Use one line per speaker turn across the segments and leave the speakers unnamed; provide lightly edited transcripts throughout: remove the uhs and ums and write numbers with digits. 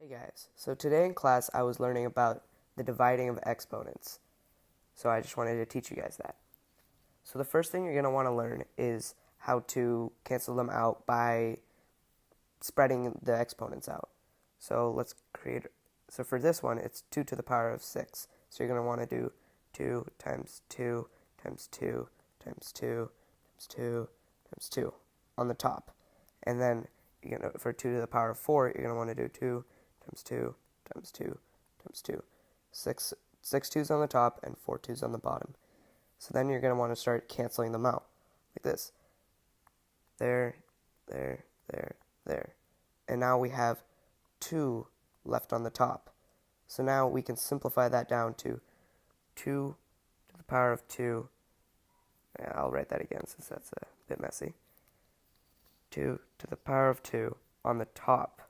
Hey guys, so today in class I was learning about the dividing of exponents. So I just wanted to teach you guys that. So the first thing you're going to want to learn is how to cancel them out by spreading the exponents out. So for this one it's 2 to the power of 6. So you're going to want to do 2 times 2 times 2 times 2 times 2 times 2 on the top. And then for 2 to the power of 4, you're going to want to do 2 times 2 times 2 times 2. Six twos on the top and 4 twos on the bottom. So then you're going to want to start canceling them out like this. There, there, there, there. And now we have 2 left on the top. So now we can simplify that down to 2 to the power of 2. I'll write that again since that's a bit messy. 2 to the power of 2 on the top,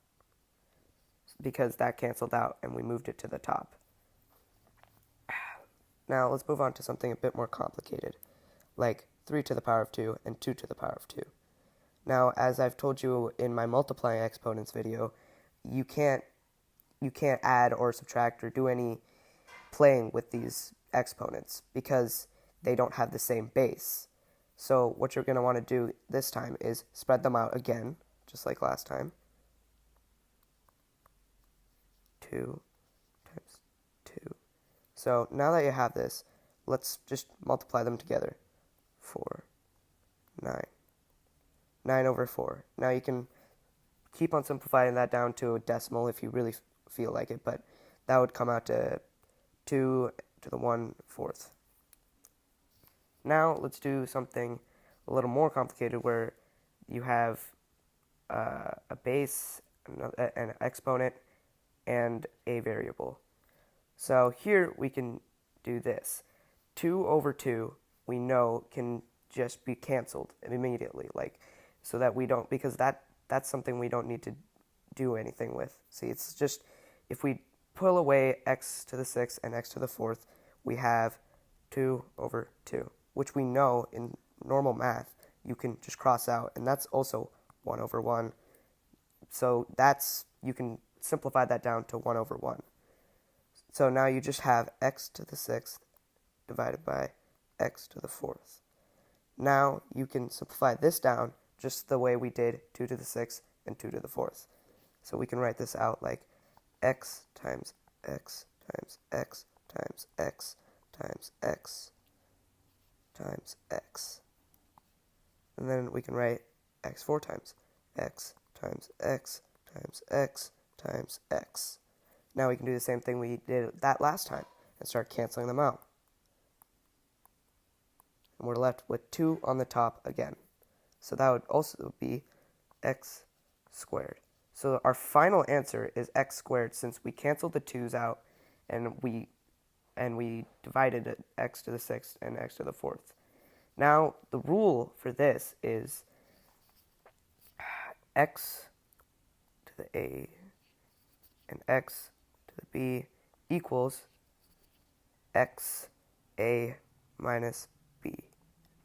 because that canceled out and we moved it to the top. Now let's move on to something a bit more complicated, like 3 to the power of 2 and 2 to the power of 2. Now, as I've told you in my multiplying exponents video, you can't add or subtract or do any playing with these exponents because they don't have the same base. So what you're going to want to do this time is spread them out again, just like last time. 2 times 2. So now that you have this, let's just multiply them together. 4, 9. 9 over 4. Now you can keep on simplifying that down to a decimal if you really feel like it, but that would come out to 2 to the 1/4. Now let's do something a little more complicated where you have a base, an exponent, and a variable. So here we can do this. 2 over 2 we know can just be canceled immediately, so that we don't, because that's something we don't need to do anything with. See, it's just, if we pull away x to the 6th and x to the 4th, we have 2 over 2, which we know in normal math you can just cross out, and that's also 1 over 1. So you can simplify that down to 1 over 1. So now you just have x to the 6th divided by x to the 4th. Now you can simplify this down just the way we did 2 to the 6th and 2 to the 4th. So we can write this out like x times x times x times x times x times x. And then we can write x 4 times x times x times x times x. Now we can do the same thing we did that last time and start canceling them out. And we're left with 2 on the top again. So that would also be x squared. So our final answer is x squared, since we canceled the 2's out and we divided x to the 6th and x to the 4th. Now the rule for this is x to the a and x to the b equals x a minus b.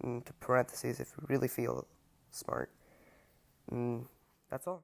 Into parentheses if you really feel smart. That's all.